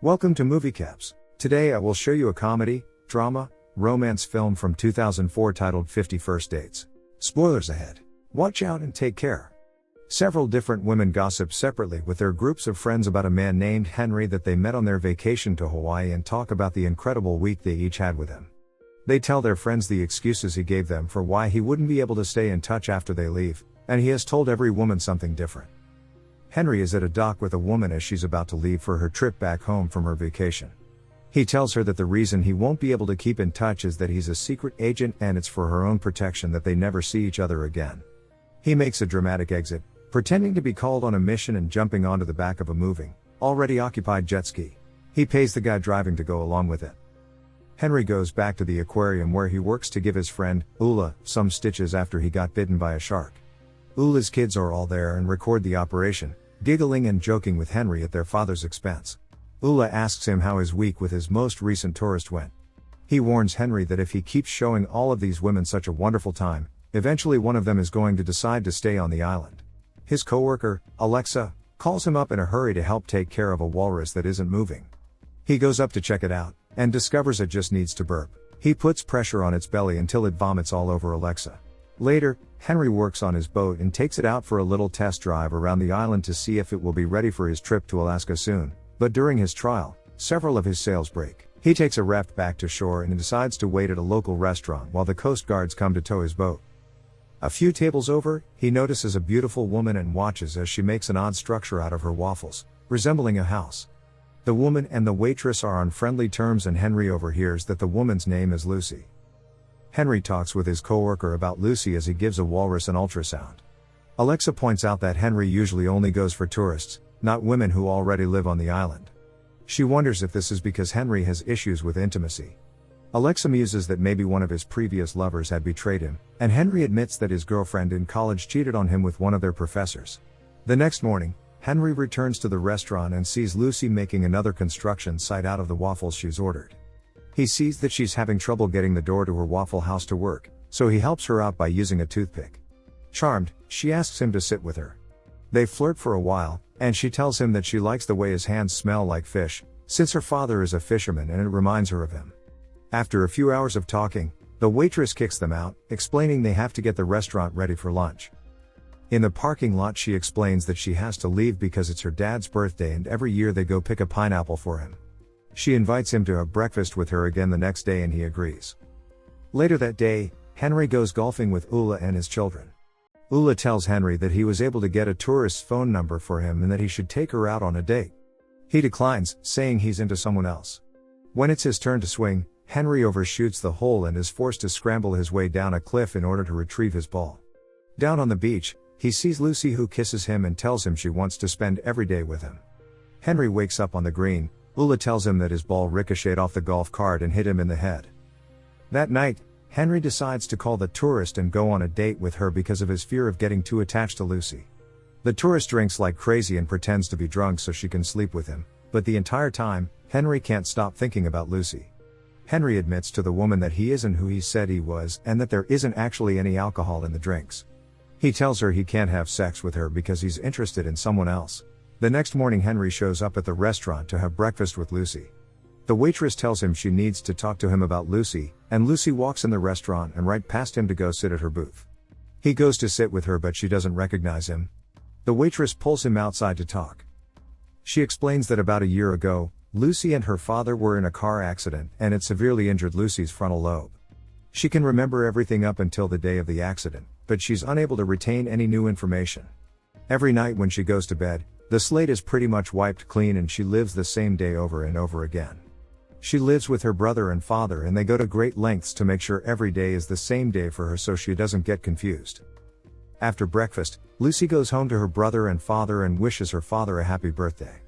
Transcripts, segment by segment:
Welcome to Movie Caps. Today I will show you a comedy, drama, romance film from 2004 titled 50 First Dates. Spoilers ahead. Watch out and take care. Several different women gossip separately with their groups of friends about a man named Henry that they met on their vacation to Hawaii and talk about the incredible week they each had with him. They tell their friends the excuses he gave them for why he wouldn't be able to stay in touch after they leave, and he has told every woman something different. Henry is at a dock with a woman as she's about to leave for her trip back home from her vacation. He tells her that the reason he won't be able to keep in touch is that he's a secret agent and it's for her own protection that they never see each other again. He makes a dramatic exit, pretending to be called on a mission and jumping onto the back of a moving, already occupied jet ski. He pays the guy driving to go along with it. Henry goes back to the aquarium where he works to give his friend, Ula, some stitches after he got bitten by a shark. Ula's kids are all there and record the operation, giggling and joking with Henry at their father's expense. Ula asks him how his week with his most recent tourist went. He warns Henry that if he keeps showing all of these women such a wonderful time, eventually one of them is going to decide to stay on the island. His coworker, Alexa, calls him up in a hurry to help take care of a walrus that isn't moving. He goes up to check it out, and discovers it just needs to burp. He puts pressure on its belly until it vomits all over Alexa. Later, Henry works on his boat and takes it out for a little test drive around the island to see if it will be ready for his trip to Alaska soon, but during his trial, several of his sails break. He takes a raft back to shore and decides to wait at a local restaurant while the Coast Guards come to tow his boat. A few tables over, he notices a beautiful woman and watches as she makes an odd structure out of her waffles, resembling a house. The woman and the waitress are on friendly terms and Henry overhears that the woman's name is Lucy. Henry talks with his coworker about Lucy as he gives a walrus an ultrasound. Alexa points out that Henry usually only goes for tourists, not women who already live on the island. She wonders if this is because Henry has issues with intimacy. Alexa muses that maybe one of his previous lovers had betrayed him, and Henry admits that his girlfriend in college cheated on him with one of their professors. The next morning, Henry returns to the restaurant and sees Lucy making another construction site out of the waffles she's ordered. He sees that she's having trouble getting the door to her waffle house to work, so he helps her out by using a toothpick. Charmed, she asks him to sit with her. They flirt for a while, and she tells him that she likes the way his hands smell like fish, since her father is a fisherman and it reminds her of him. After a few hours of talking, the waitress kicks them out, explaining they have to get the restaurant ready for lunch. In the parking lot she explains that she has to leave because it's her dad's birthday and every year they go pick a pineapple for him. She invites him to have breakfast with her again the next day and he agrees. Later that day, Henry goes golfing with Ula and his children. Ula tells Henry that he was able to get a tourist's phone number for him and that he should take her out on a date. He declines, saying he's into someone else. When it's his turn to swing, Henry overshoots the hole and is forced to scramble his way down a cliff in order to retrieve his ball. Down on the beach, he sees Lucy who kisses him and tells him she wants to spend every day with him. Henry wakes up on the green. Ula tells him that his ball ricocheted off the golf cart and hit him in the head. That night, Henry decides to call the tourist and go on a date with her because of his fear of getting too attached to Lucy. The tourist drinks like crazy and pretends to be drunk so she can sleep with him, but the entire time, Henry can't stop thinking about Lucy. Henry admits to the woman that he isn't who he said he was and that there isn't actually any alcohol in the drinks. He tells her he can't have sex with her because he's interested in someone else. The next morning Henry shows up at the restaurant to have breakfast with Lucy. The waitress tells him she needs to talk to him about Lucy, and Lucy walks in the restaurant and right past him to go sit at her booth. He goes to sit with her but she doesn't recognize him. The waitress pulls him outside to talk. She explains that about a year ago, Lucy and her father were in a car accident and it severely injured Lucy's frontal lobe. She can remember everything up until the day of the accident, but she's unable to retain any new information. Every night when she goes to bed, the slate is pretty much wiped clean and she lives the same day over and over again. She lives with her brother and father and they go to great lengths to make sure every day is the same day for her so she doesn't get confused. After breakfast, Lucy goes home to her brother and father and wishes her father a happy birthday.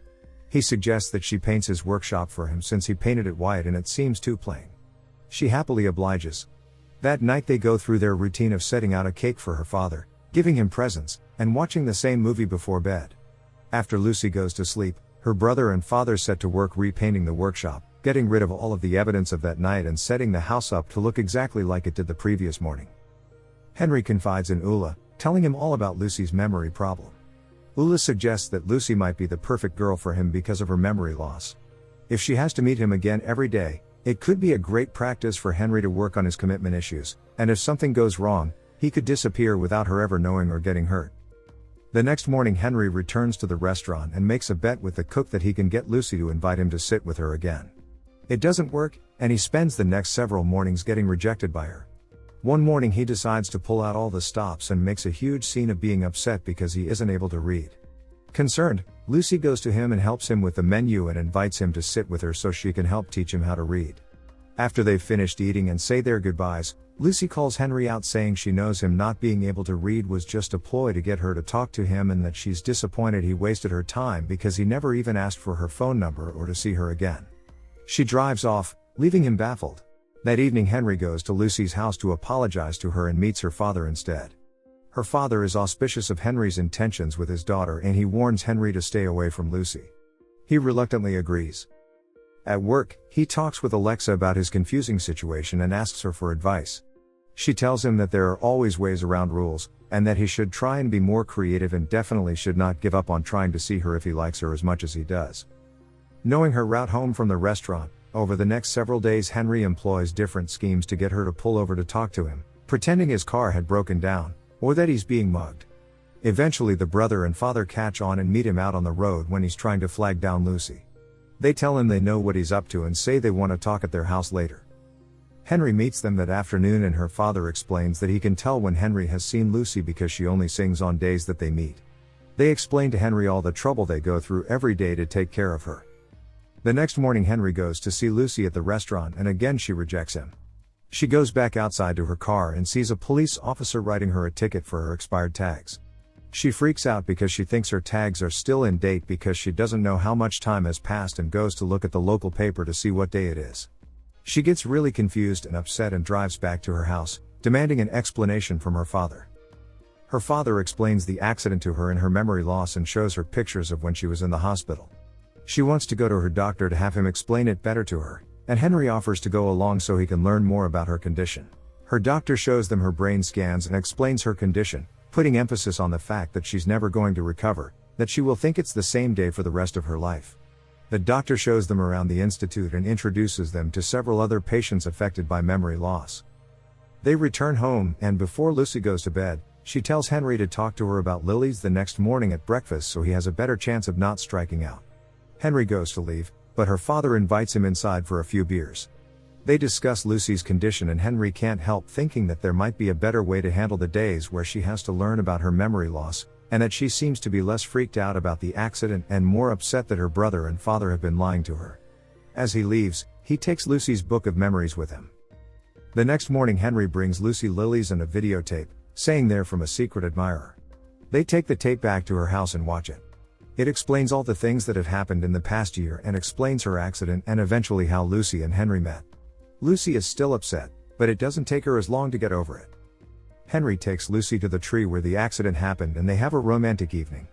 He suggests that she paints his workshop for him since he painted it white and it seems too plain. She happily obliges. That night they go through their routine of setting out a cake for her father, giving him presents, and watching the same movie before bed. After Lucy goes to sleep, her brother and father set to work repainting the workshop, getting rid of all of the evidence of that night and setting the house up to look exactly like it did the previous morning. Henry confides in Ula, telling him all about Lucy's memory problem. Ula suggests that Lucy might be the perfect girl for him because of her memory loss. If she has to meet him again every day, it could be a great practice for Henry to work on his commitment issues, and if something goes wrong, he could disappear without her ever knowing or getting hurt. The next morning Henry returns to the restaurant and makes a bet with the cook that he can get Lucy to invite him to sit with her again. It doesn't work, and he spends the next several mornings getting rejected by her. One morning he decides to pull out all the stops and makes a huge scene of being upset because he isn't able to read. Concerned, Lucy goes to him and helps him with the menu and invites him to sit with her so she can help teach him how to read. After they've finished eating and say their goodbyes, Lucy calls Henry out saying she knows him not being able to read was just a ploy to get her to talk to him and that she's disappointed he wasted her time because he never even asked for her phone number or to see her again. She drives off, leaving him baffled. That evening Henry goes to Lucy's house to apologize to her and meets her father instead. Her father is auspicious of Henry's intentions with his daughter and he warns Henry to stay away from Lucy. He reluctantly agrees. At work, he talks with Alexa about his confusing situation and asks her for advice. She tells him that there are always ways around rules, and that he should try and be more creative and definitely should not give up on trying to see her if he likes her as much as he does. Knowing her route home from the restaurant, over the next several days Henry employs different schemes to get her to pull over to talk to him, pretending his car had broken down, or that he's being mugged. Eventually the brother and father catch on and meet him out on the road when he's trying to flag down Lucy. They tell him they know what he's up to and say they want to talk at their house later. Henry meets them that afternoon and her father explains that he can tell when Henry has seen Lucy because she only sings on days that they meet. They explain to Henry all the trouble they go through every day to take care of her. The next morning Henry goes to see Lucy at the restaurant and again she rejects him. She goes back outside to her car and sees a police officer writing her a ticket for her expired tags. She freaks out because she thinks her tags are still in date because she doesn't know how much time has passed and goes to look at the local paper to see what day it is. She gets really confused and upset and drives back to her house, demanding an explanation from her father. Her father explains the accident to her and her memory loss and shows her pictures of when she was in the hospital. She wants to go to her doctor to have him explain it better to her, and Henry offers to go along so he can learn more about her condition. Her doctor shows them her brain scans and explains her condition, putting emphasis on the fact that she's never going to recover, that she will think it's the same day for the rest of her life. The doctor shows them around the institute and introduces them to several other patients affected by memory loss. They return home, and before Lucy goes to bed, she tells Henry to talk to her about lilies the next morning at breakfast so he has a better chance of not striking out. Henry goes to leave, but her father invites him inside for a few beers. They discuss Lucy's condition and Henry can't help thinking that there might be a better way to handle the days where she has to learn about her memory loss, and that she seems to be less freaked out about the accident and more upset that her brother and father have been lying to her. As he leaves, he takes Lucy's book of memories with him. The next morning Henry brings Lucy lilies and a videotape, saying they're from a secret admirer. They take the tape back to her house and watch it. It explains all the things that have happened in the past year and explains her accident and eventually how Lucy and Henry met. Lucy is still upset, but it doesn't take her as long to get over it. Henry takes Lucy to the tree where the accident happened and they have a romantic evening.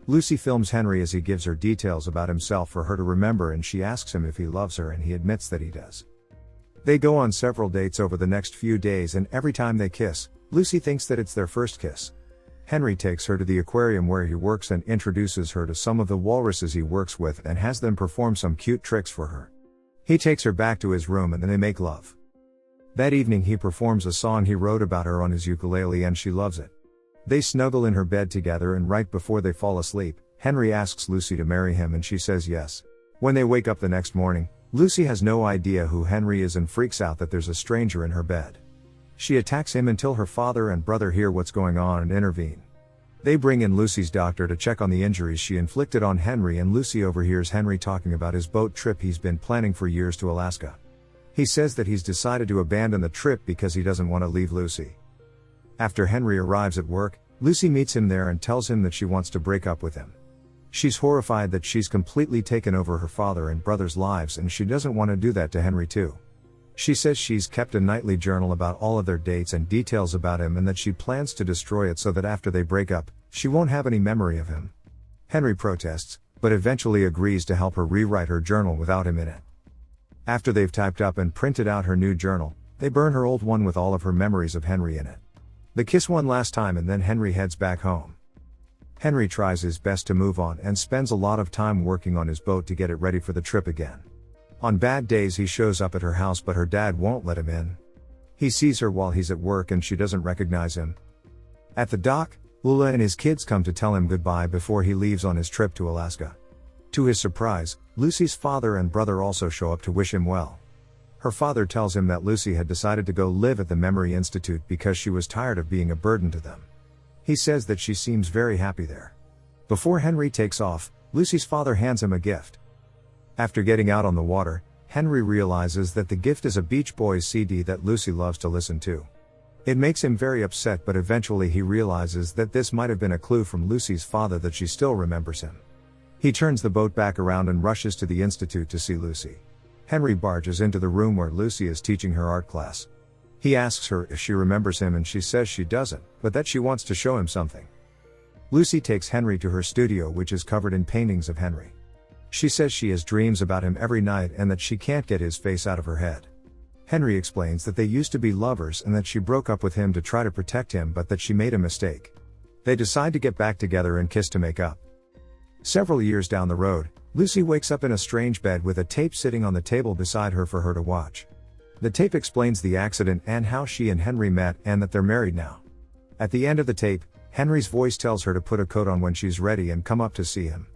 Lucy films Henry as he gives her details about himself for her to remember and she asks him if he loves her and he admits that he does. They go on several dates over the next few days and every time they kiss, Lucy thinks that it's their first kiss. Henry takes her to the aquarium where he works and introduces her to some of the walruses he works with and has them perform some cute tricks for her. He takes her back to his room and then they make love. That evening he performs a song he wrote about her on his ukulele and she loves it. They snuggle in her bed together and right before they fall asleep, Henry asks Lucy to marry him and she says yes. When they wake up the next morning, Lucy has no idea who Henry is and freaks out that there's a stranger in her bed. She attacks him until her father and brother hear what's going on and intervene. They bring in Lucy's doctor to check on the injuries she inflicted on Henry and Lucy overhears Henry talking about his boat trip he's been planning for years to Alaska. He says that he's decided to abandon the trip because he doesn't want to leave Lucy. After Henry arrives at work, Lucy meets him there and tells him that she wants to break up with him. She's horrified that she's completely taken over her father and brother's lives and she doesn't want to do that to Henry too. She says she's kept a nightly journal about all of their dates and details about him and that she plans to destroy it so that after they break up, she won't have any memory of him. Henry protests, but eventually agrees to help her rewrite her journal without him in it. After they've typed up and printed out her new journal, they burn her old one with all of her memories of Henry in it. They kiss one last time and then Henry heads back home. Henry tries his best to move on and spends a lot of time working on his boat to get it ready for the trip again. On bad days he shows up at her house but her dad won't let him in. He sees her while he's at work and she doesn't recognize him. At the dock, Lula and his kids come to tell him goodbye before he leaves on his trip to Alaska. To his surprise, Lucy's father and brother also show up to wish him well. Her father tells him that Lucy had decided to go live at the Memory Institute because she was tired of being a burden to them. He says that she seems very happy there. Before Henry takes off, Lucy's father hands him a gift. After getting out on the water, Henry realizes that the gift is a Beach Boys CD that Lucy loves to listen to. It makes him very upset, but eventually he realizes that this might have been a clue from Lucy's father that she still remembers him. He turns the boat back around and rushes to the institute to see Lucy. Henry barges into the room where Lucy is teaching her art class. He asks her if she remembers him and she says she doesn't, but that she wants to show him something. Lucy takes Henry to her studio, which is covered in paintings of Henry. She says she has dreams about him every night and that she can't get his face out of her head. Henry explains that they used to be lovers and that she broke up with him to try to protect him, but that she made a mistake. They decide to get back together and kiss to make up. Several years down the road, Lucy wakes up in a strange bed with a tape sitting on the table beside her for her to watch. The tape explains the accident and how she and Henry met and that they're married now. At the end of the tape, Henry's voice tells her to put a coat on when she's ready and come up to see him.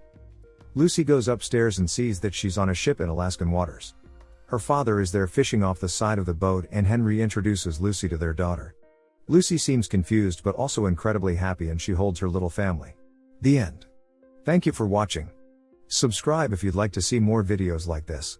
Lucy goes upstairs and sees that she's on a ship in Alaskan waters. Her father is there fishing off the side of the boat and Henry introduces Lucy to their daughter. Lucy seems confused but also incredibly happy and she holds her little family. The end. Thank you for watching. Subscribe if you'd like to see more videos like this.